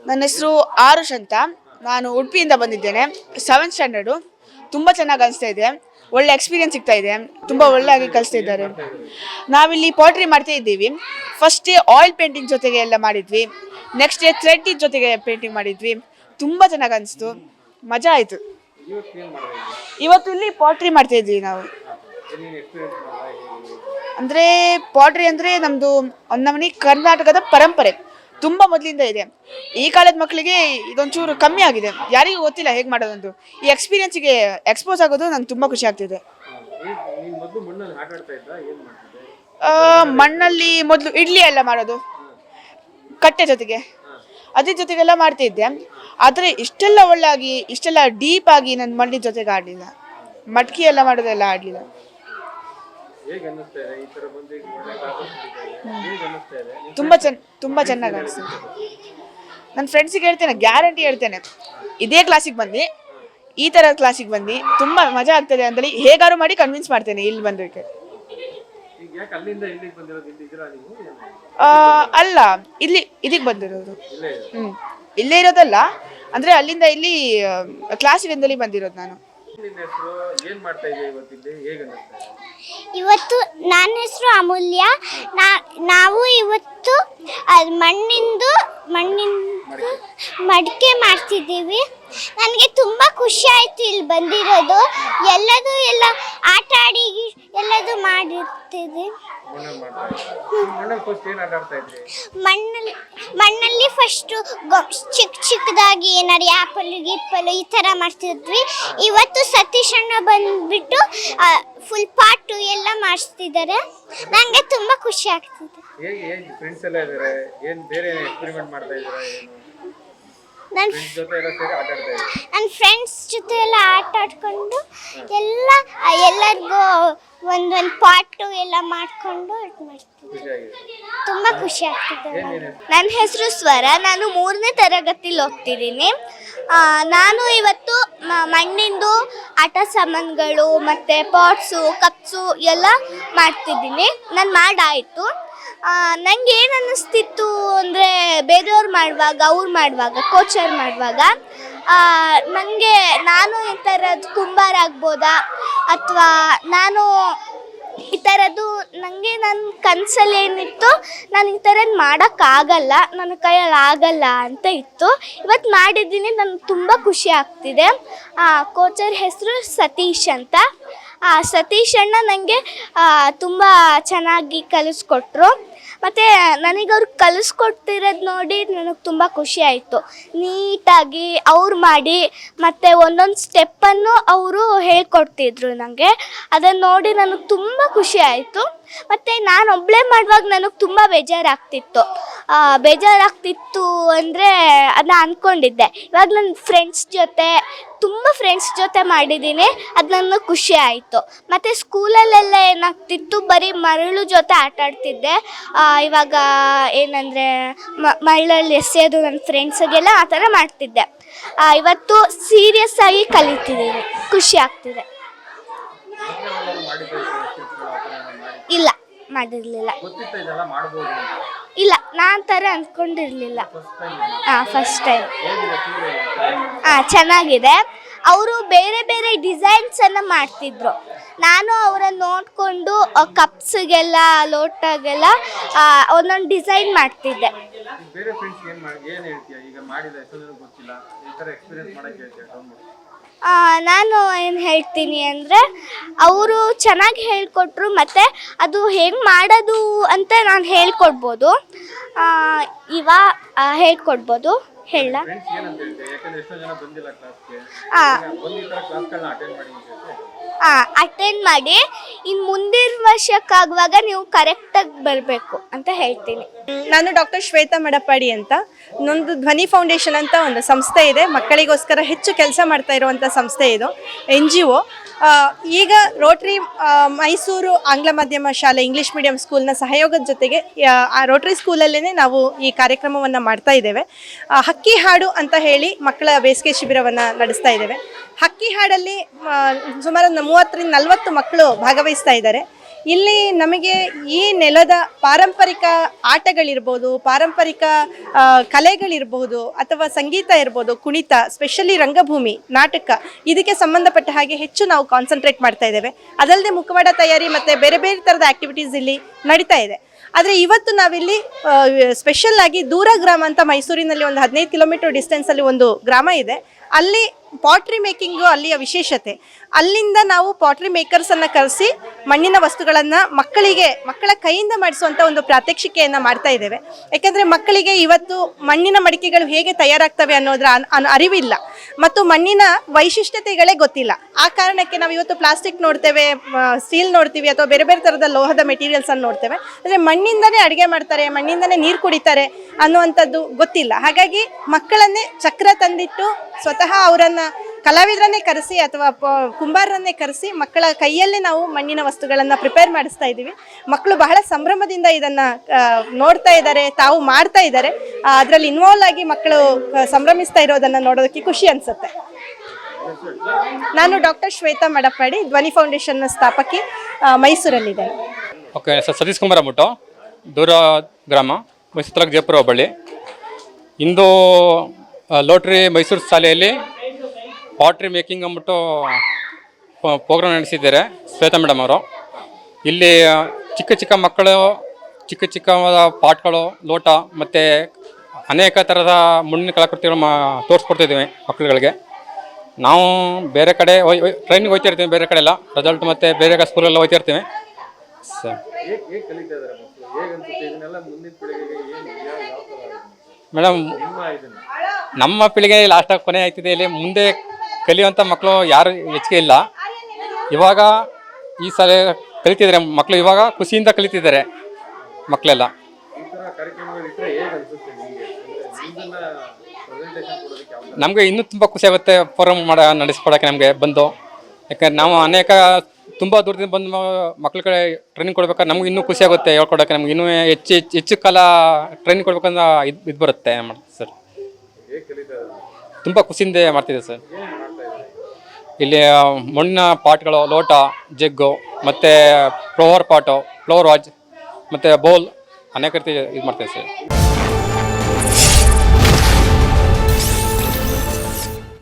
ನನ್ನ ಹೆಸರು ಆರುಷ್ ಅಂತ. ನಾನು ಉಡುಪಿಯಿಂದ ಬಂದಿದ್ದೇನೆ. 7th standard. ತುಂಬ ಚೆನ್ನಾಗಿ ಅನಿಸ್ತಾ ಇದೆ. ಒಳ್ಳೆ ಎಕ್ಸ್ಪೀರಿಯನ್ಸ್ ಸಿಗ್ತಾ ಇದೆ. ತುಂಬ ಒಳ್ಳೆಯಾಗಿ ಕಲಿಸ್ತಾ ಇದ್ದಾರೆ. ನಾವಿಲ್ಲಿ ಪಾಟ್ರಿ ಮಾಡ್ತಾ ಇದ್ದೀವಿ. ಫಸ್ಟ್ ಡೇ ಆಯಿಲ್ ಪೇಂಟಿಂಗ್ ಜೊತೆಗೆ ಎಲ್ಲ ಮಾಡಿದ್ವಿ. ನೆಕ್ಸ್ಟ್ ಡೇ ಥ್ರೆಡ್ ಜೊತೆಗೆ ಪೇಂಟಿಂಗ್ ಮಾಡಿದ್ವಿ. ತುಂಬ ಚೆನ್ನಾಗಿ ಅನಿಸ್ತು, ಮಜಾ ಆಯಿತು. ಇವತ್ತು ಇಲ್ಲಿ ಪಾಟ್ರಿ ಮಾಡ್ತಾ ಇದ್ವಿ ನಾವು. ಅಂದರೆ ಪಾಟ್ರಿ ಅಂದರೆ ನಮ್ಮದು ನಮ್ಮನೆ ಕರ್ನಾಟಕದ ಪರಂಪರೆ ತುಂಬ ಮೊದಲಿಂದ ಇದೆ. ಈ ಕಾಲದ ಮಕ್ಕಳಿಗೆ ಇದೊಂಚೂರು ಕಮ್ಮಿ ಆಗಿದೆ, ಯಾರಿಗೂ ಗೊತ್ತಿಲ್ಲ ಹೇಗೆ ಮಾಡೋದಂತ. ಈ ಎಕ್ಸ್ಪೀರಿಯನ್ಸಿಗೆ ಎಕ್ಸ್ಪೋಸ್ ಆಗೋದು ನಂಗೆ ತುಂಬ ಖುಷಿ ಆಗ್ತಿದೆ. ಮಣ್ಣಲ್ಲಿ ಮೊದಲು ಇಡ್ಲಿ ಎಲ್ಲ ಮಾಡೋದು ಕಟ್ಟೆ ಜೊತೆಗೆ, ಅದ್ರ ಜೊತೆಗೆಲ್ಲ ಮಾಡ್ತಿದ್ದೆ. ಆದರೆ ಇಷ್ಟೆಲ್ಲ ಒಳ್ಳೆಯಾಗಿ ಇಷ್ಟೆಲ್ಲ ಡೀಪ್ ಆಗಿ ನನ್ನ ಮಣ್ಣಿನ ಜೊತೆಗೆ ಆಡಲಿಲ್ಲ. ಮಟ್ಕಿ ಎಲ್ಲ ಮಾಡೋದೆಲ್ಲ ಆಡಲಿಲ್ಲ. ತುಂಬ ಚೆನ್ನಾಗಿ ಅನಿಸ್ತದೆ. ನನ್ನ ಫ್ರೆಂಡ್ಸಿಗೆ ಹೇಳ್ತೇನೆ, ಗ್ಯಾರಂಟಿ ಹೇಳ್ತೇನೆ, ಇದೇ ಕ್ಲಾಸಿಗೆ ಬನ್ನಿ, ಈ ಥರ ಕ್ಲಾಸಿಗೆ ಬನ್ನಿ, ತುಂಬ ಮಜಾ ಆಗ್ತದೆ ಅಂತೇಳಿ ಹೇಗಾರು ಮಾಡಿ ಕನ್ವಿನ್ಸ್ ಮಾಡ್ತೇನೆ ಇಲ್ಲಿ ಬಂದಕ್ಕೆ. ಅಲ್ಲ, ಇದಕ್ಕೆ ಬಂದಿರೋದು. ಇಲ್ಲೇ ಇರೋದಲ್ಲ, ಅಂದರೆ ಅಲ್ಲಿಂದ ಇಲ್ಲಿ ಕ್ಲಾಸಿನಿಂದಲೇ ಬಂದಿರೋದು ನಾನು. ಇವತ್ತು ನನ್ನ ಹೆಸರು ಅಮೂಲ್ಯ. ನಾವು ಇವತ್ತು ಮಣ್ಣಿಂದು ಮಡಿಕೆ ಮಾಡ್ತಿದ್ದೀವಿ. ನನಗೆ ತುಂಬ ಖುಷಿ ಆಯಿತು ಇಲ್ಲಿ ಬಂದಿರೋದು. ಎಲ್ಲ ಆಟ ಆಡಿ ಎಲ್ಲದು ಮಾಡಿರ್ತೀವಿ. ಮಣ್ಣಲ್ಲಿ ಫಸ್ಟು ಚಿಕ್ಕದಾಗಿ ಏನಾರು ಆ್ಯಪಲ್ಲು ಗಿಪ್ಪಲ್ಲು ಈ ಥರ ಮಾಡ್ತಿದ್ವಿ. ಇವತ್ತು ಸತೀಶ್ ಅಣ್ಣ ಬಂದುಬಿಟ್ಟು ಫುಲ್ ಪಾಟು ಎಲ್ಲ ಮಾಡಿಸ್ತಿದ್ದಾರೆ. ನನಗೆ ತುಂಬ ಖುಷಿ ಆಗ್ತಿದೆ. ನನ್ನ ಫ್ರೆಂಡ್ಸ್ ಜೊತೆ ಎಲ್ಲ ಆಟ ಆಡ್ಕೊಂಡು ಎಲ್ಲರಿಗೂ ಒಂದೊಂದು ಪಾಟು ಎಲ್ಲ ಮಾಡಿಕೊಂಡು ತುಂಬ ಖುಷಿ ಆಗ್ತಿದೆ. ನನ್ನ ಹೆಸರು ಸ್ವರ. ನಾನು 3ನೇ ತರಗತಿಲಿ ಹೋಗ್ತಿದ್ದೀನಿ. ನಾನು ಇವತ್ತು ಮಣ್ಣಿಂದು ಆಟ ಸಾಮಾನುಗಳು ಮತ್ತು ಪಾಟ್ಸು ಕಪ್ಸು ಎಲ್ಲ ಮಾಡ್ತಿದ್ದೀನಿ. ನಾನು ಮಾಡಾಯಿತು. ನನಗೆ ಏನು ಅನ್ನಿಸ್ತಿತ್ತು ಅಂದರೆ, ಬೇರೆಯವ್ರು ಮಾಡುವಾಗ ಕೋಚರ್ ಮಾಡುವಾಗ ನನಗೆ ನಾನು ಈ ಥರದ್ದು ಕುಂಬಾರ ಆಗ್ಬೋದಾ, ಅಥವಾ ನಾನು ಈ ಥರದ್ದು ನನಗೆ ನನ್ನ ಕನಸಲ್ಲಿ ಏನಿತ್ತು, ನಾನು ಈ ಥರದ್ದು ಮಾಡೋಕ್ಕಾಗಲ್ಲ, ನನ್ನ ಕೈಯಲ್ಲಿ ಆಗಲ್ಲ ಅಂತ ಇತ್ತು. ಇವತ್ತು ಮಾಡಿದ್ದೀನಿ, ನನಗೆ ತುಂಬ ಖುಷಿ ಆಗ್ತಿದೆ. ಕೋಚರ್ ಹೆಸರು ಸತೀಶ್ ಅಂತ. ಸತೀಶ್ ಅಣ್ಣ ನನಗೆ ತುಂಬ ಚೆನ್ನಾಗಿ ಕಲಿಸ್ಕೊಟ್ರು. ಮತ್ತು ನನಗವ್ರು ಕಲಿಸ್ಕೊಡ್ತಿರೋದು ನೋಡಿ ನನಗೆ ತುಂಬ ಖುಷಿ ಆಯಿತು. ನೀಟಾಗಿ ಅವ್ರು ಮಾಡಿ ಮತ್ತು ಒಂದೊಂದು ಸ್ಟೆಪ್ಪನ್ನು ಅವರು ಹೇಳ್ಕೊಡ್ತಿದ್ರು ನನಗೆ. ಅದನ್ನು ನೋಡಿ ನನಗೆ ತುಂಬ ಖುಷಿ ಆಯಿತು. ಮತ್ತು ನಾನು ಒಬ್ಬಳೇ ಮಾಡುವಾಗ ನನಗೆ ತುಂಬ ಬೇಜಾರಾಗ್ತಿತ್ತು ಅಂದರೆ ಅದನ್ನ ಅಂದ್ಕೊಂಡಿದ್ದೆ. ಇವಾಗ ನನ್ನ ಫ್ರೆಂಡ್ಸ್ ಜೊತೆ ಮಾಡಿದ್ದೀನಿ, ಅದು ನನಗೆ ಖುಷಿ ಆಯಿತು. ಮತ್ತು ಸ್ಕೂಲಲ್ಲೆಲ್ಲ ಏನಾಗ್ತಿತ್ತು, ಬರೀ ಮರಳು ಜೊತೆ ಆಟ ಆಡ್ತಿದ್ದೆ. ಇವಾಗ ಏನಂದರೆ ಮರಳಲ್ಲಿ ಎಸೆಯೋದು ನನ್ನ ಫ್ರೆಂಡ್ಸಿಗೆಲ್ಲ ಆ ಥರ ಮಾಡ್ತಿದ್ದೆ. ಇವತ್ತು ಸೀರಿಯಸ್ ಆಗಿ ಕಲಿತಿದ್ದೀನಿ, ಖುಷಿ ಆಗ್ತಿದೆ. ಇಲ್ಲ, ಮಾಡಿರಲಿಲ್ಲ. ಇಲ್ಲ, ನಾನು ಥರ ಅಂದ್ಕೊಂಡಿರಲಿಲ್ಲ. First time. ಚೆನ್ನಾಗಿದೆ. ಅವರು ಬೇರೆ ಬೇರೆ ಡಿಸೈನ್ಸನ್ನು ಮಾಡ್ತಿದ್ರು. ನಾನು ಅವರನ್ನು ನೋಡಿಕೊಂಡು ಕಪ್ಸಿಗೆಲ್ಲ ಲೋಟಗೆಲ್ಲ ಒಂದೊಂದು ಡಿಸೈನ್ ಮಾಡ್ತಿದ್ದೆ. ನಾನು ಏನು ಹೇಳ್ತೀನಿ ಅಂದರೆ, ಅವರು ಚೆನ್ನಾಗಿ ಹೇಳ್ಕೊಟ್ರು. ಮತ್ತು ಅದು ಹೆಂಗೆ ಮಾಡೋದು ಅಂತ ನಾನು ಹೇಳ್ಕೊಡ್ಬೋದು. ಹೇಳ್ಕೊಡ್ಬೋದು. ಹೇಳ ಅಟೆಂಡ್ ಮಾಡಿ ಇನ್ನು ಮುಂದಿನ ವರ್ಷಕ್ಕಾಗುವಾಗ ನೀವು ಕರೆಕ್ಟಾಗಿ ಬರಬೇಕು ಅಂತ ಹೇಳ್ತೀನಿ. ನಾನು ಡಾಕ್ಟರ್ ಶ್ವೇತಾ ಮಡಪ್ಪಾಡಿ ಅಂತ. ನನ್ನದು ಧ್ವನಿ ಫೌಂಡೇಶನ್ ಅಂತ ಒಂದು ಸಂಸ್ಥೆ ಇದೆ. ಮಕ್ಕಳಿಗೋಸ್ಕರ ಹೆಚ್ಚು ಕೆಲಸ ಮಾಡ್ತಾ ಇರುವಂಥ ಸಂಸ್ಥೆ ಇದು, NGO. ಈಗ ರೋಟ್ರಿ ಮೈಸೂರು ಆಂಗ್ಲ ಮಾಧ್ಯಮ ಶಾಲೆ ಇಂಗ್ಲೀಷ್ ಮೀಡಿಯಂ ಸ್ಕೂಲ್ನ ಸಹಯೋಗದ ಜೊತೆಗೆ ಆ ರೋಟ್ರಿ ಸ್ಕೂಲಲ್ಲೇ ನಾವು ಈ ಕಾರ್ಯಕ್ರಮವನ್ನು ಮಾಡ್ತಾ ಇದ್ದೇವೆ. ಹಕ್ಕಿ ಹಾಡು ಅಂತ ಹೇಳಿ ಮಕ್ಕಳ ಬೇಸಿಗೆ ಶಿಬಿರವನ್ನು ನಡೆಸ್ತಾ ಇದ್ದೇವೆ. ಹಕ್ಕಿ ಹಾಡಲ್ಲಿ ಸುಮಾರು 30ರಿಂದ 40 ಮಕ್ಕಳು ಭಾಗವಹಿಸ್ತಾ ಇದ್ದಾರೆ. ಇಲ್ಲಿ ನಮಗೆ ಈ ನೆಲದ ಪಾರಂಪರಿಕ ಆಟಗಳಿರ್ಬೋದು, ಪಾರಂಪರಿಕ ಕಲೆಗಳಿರ್ಬೋದು, ಅಥವಾ ಸಂಗೀತ ಇರ್ಬೋದು, ಕುಣಿತ, ಸ್ಪೆಷಲಿ ರಂಗಭೂಮಿ, ನಾಟಕ, ಇದಕ್ಕೆ ಸಂಬಂಧಪಟ್ಟ ಹಾಗೆ ಹೆಚ್ಚು ನಾವು ಕಾನ್ಸಂಟ್ರೇಟ್ ಮಾಡ್ತಾ ಇದ್ದೇವೆ. ಅದಲ್ಲದೆ ಮುಖವಾಡ ತಯಾರಿ ಮತ್ತು ಬೇರೆ ಬೇರೆ ಥರದ ಆ್ಯಕ್ಟಿವಿಟೀಸ್ ಇಲ್ಲಿ ನಡೀತಾ ಇದೆ. ಆದರೆ ಇವತ್ತು ನಾವಿಲ್ಲಿ ಸ್ಪೆಷಲ್ ಆಗಿ ದೂರ ಗ್ರಾಮ ಅಂತ ಮೈಸೂರಿನಲ್ಲಿ ಒಂದು 15 ಕಿಲೋಮೀಟರ್ ಡಿಸ್ಟೆನ್ಸಲ್ಲಿ ಒಂದು ಗ್ರಾಮ ಇದೆ. ಅಲ್ಲಿ ಪಾಟ್ರಿ ಮೇಕಿಂಗು ಅಲ್ಲಿಯ ವಿಶೇಷತೆ. ಅಲ್ಲಿಂದ ನಾವು ಪಾಟ್ರಿ ಮೇಕರ್ಸನ್ನು ಕರೆಸಿ ಮಣ್ಣಿನ ವಸ್ತುಗಳನ್ನು ಮಕ್ಕಳ ಕೈಯಿಂದ ಮಾಡಿಸುವಂಥ ಒಂದು ಪ್ರಾತ್ಯಕ್ಷಿಕೆಯನ್ನು ಮಾಡ್ತಾ ಇದ್ದೇವೆ. ಯಾಕೆಂದರೆ ಮಕ್ಕಳಿಗೆ ಇವತ್ತು ಮಣ್ಣಿನ ಮಡಿಕೆಗಳು ಹೇಗೆ ತಯಾರಾಗ್ತವೆ ಅನ್ನೋದರ ಅರಿವಿಲ್ಲ ಮತ್ತು ಮಣ್ಣಿನ ವೈಶಿಷ್ಟ್ಯತೆಗಳೇ ಗೊತ್ತಿಲ್ಲ. ಆ ಕಾರಣಕ್ಕೆ ನಾವು ಇವತ್ತು ಪ್ಲಾಸ್ಟಿಕ್ ನೋಡ್ತೇವೆ, ಸ್ಟೀಲ್ ನೋಡ್ತೀವಿ, ಅಥವಾ ಬೇರೆ ಬೇರೆ ಥರದ ಲೋಹದ ಮೆಟೀರಿಯಲ್ಸನ್ನು ನೋಡ್ತೇವೆ. ಅಂದರೆ ಮಣ್ಣಿಂದನೇ ಅಡುಗೆ ಮಾಡ್ತಾರೆ, ಮಣ್ಣಿಂದನೇ ನೀರು ಕುಡಿತಾರೆ ಅನ್ನುವಂಥದ್ದು ಗೊತ್ತಿಲ್ಲ. ಹಾಗಾಗಿ ಮಕ್ಕಳನ್ನೇ ಚಕ್ರ ತಂದಿಟ್ಟು ಸ್ವತಃ ಅವರನ್ನು ಕಲಾವಿದರನ್ನೇ ಕರೆಸಿ ಅಥವಾ ಕುಂಬಾರರನ್ನೇ ಕರೆಸಿ ಮಕ್ಕಳ ಕೈಯಲ್ಲೇ ನಾವು ಮಣ್ಣಿನ ವಸ್ತುಗಳನ್ನು ಪ್ರಿಪೇರ್ ಮಾಡಿಸ್ತಾ ಇದ್ದೀವಿ. ಮಕ್ಕಳು ಬಹಳ ಸಂಭ್ರಮದಿಂದ ಇದನ್ನು ನೋಡ್ತಾ ಇದ್ದಾರೆ, ತಾವು ಮಾಡ್ತಾ ಇದ್ದಾರೆ. ಅದರಲ್ಲಿ ಇನ್ವಾಲ್ವ್ ಆಗಿ ಮಕ್ಕಳು ಸಂಭ್ರಮಿಸ್ತಾ ಇರೋದನ್ನು ನೋಡೋದಕ್ಕೆ ಖುಷಿ ಅನಿಸುತ್ತೆ. ನಾನು ಡಾಕ್ಟರ್ ಶ್ವೇತಾ ಮಡಪ್ಪಾಡಿ, ಧ್ವನಿ ಫೌಂಡೇಶನ್ನ ಸ್ಥಾಪಕಿ, ಮೈಸೂರಲ್ಲಿದ್ದೇನೆ. ಓಕೆ ಸರ್, ಸತೀಶ್ ಕುಮಾರ್ ಅಂದ್ಬಿಟ್ಟು ದೂರ ಗ್ರಾಮ, ಮೈಸೂರು ತಾಲೂಕು ಜಯಪುರ ಹೋಬಳಿ. ಇಂದು ಲೋಟ್ರಿ ಮೈಸೂರು ಶಾಲೆಯಲ್ಲಿ ಪಾಟ್ರಿ ಮೇಕಿಂಗ್ ಅಂದ್ಬಿಟ್ಟು ಪ್ರೋಗ್ರಾಮ್ ನಡೆಸಿದ್ದಾರೆ ಶ್ವೇತಾ ಮೇಡಮ್ ಅವರು. ಇಲ್ಲಿ ಚಿಕ್ಕ ಚಿಕ್ಕ ಮಕ್ಕಳು ಚಿಕ್ಕ ಚಿಕ್ಕವಾದ ಪಾಟ್ಗಳು, ಲೋಟ ಮತ್ತು ಅನೇಕ ಥರದ ಮಣ್ಣಿನ ಕಲಾಕೃತಿಗಳು ತೋರಿಸ್ಕೊಡ್ತಿದ್ದೀವಿ ಮಕ್ಕಳುಗಳಿಗೆ. ನಾವು ಬೇರೆ ಕಡೆ ಟ್ರೈನಿಗೆ ಹೋಗ್ತಾ ಇರ್ತೀವಿ, ಬೇರೆ ಕಡೆ ಎಲ್ಲ ರಿಸಲ್ಟ್ ಮತ್ತು ಬೇರೆ ಸ್ಕೂಲೆಲ್ಲ ಹೋಗ್ತಾ ಇರ್ತೀವಿ ಸರ್. ಮೇಡಮ್, ನಮ್ಮ ಪೀಳಿಗೆ ಲಾಸ್ಟಾಗಿ ಕೊನೆ ಆಗ್ತಿದೆ. ಇಲ್ಲಿ ಮುಂದೆ ಕಲಿಯುವಂಥ ಮಕ್ಕಳು ಯಾರು ಹೆಚ್ಚಿಗೆ ಇಲ್ಲ. ಇವಾಗ ಈ ಸಲ ಕಲಿತಿದ್ದಾರೆ ಮಕ್ಕಳು, ಇವಾಗ ಖುಷಿಯಿಂದ ಕಲಿತಿದ್ದಾರೆ ಮಕ್ಕಳೆಲ್ಲ. ನಮಗೆ ಇನ್ನೂ ತುಂಬ ಖುಷಿ ಆಗುತ್ತೆ ಪ್ರೋಗ್ರಾಮ್ ನಡೆಸ್ಕೊಡೋಕ್ಕೆ ನಮಗೆ ಬಂದು. ಯಾಕಂದ್ರೆ ನಾವು ಅನೇಕ ತುಂಬ ದೂರದಿಂದ ಬಂದು ಮಕ್ಕಳಿಗೆ ಟ್ರೈನಿಂಗ್ ಕೊಡ್ಬೇಕಾದ್ರೆ ನಮ್ಗೆ ಇನ್ನೂ ಖುಷಿ ಆಗುತ್ತೆ ಹೇಳ್ಕೊಡೋಕ್ಕೆ. ನಮ್ಗೆ ಇನ್ನೂ ಹೆಚ್ಚು ಕಾಲ ಟ್ರೈನಿಂಗ್ ಕೊಡ್ಬೇಕಂದ್ರೆ ಇದು ಬರುತ್ತೆ ಸರ್. ತುಂಬ ಖುಷಿಯಿಂದ ಮಾಡ್ತಿದ್ದೆ ಸರ್. ಇಲ್ಲಿ ಮಣ್ಣಿನ ಪಾಟ್ಗಳು, ಲೋಟ, ಜಗ್ಗು, ಮತ್ತು ಫ್ಲವರ್ ಪಾಟು, ಫ್ಲವರ್ ವಾಚ್ ಮತ್ತು ಬೌಲ್ ಅನೇಕ ರೀತಿ ಇದು ಮಾಡ್ತೀವಿ ಸರ್.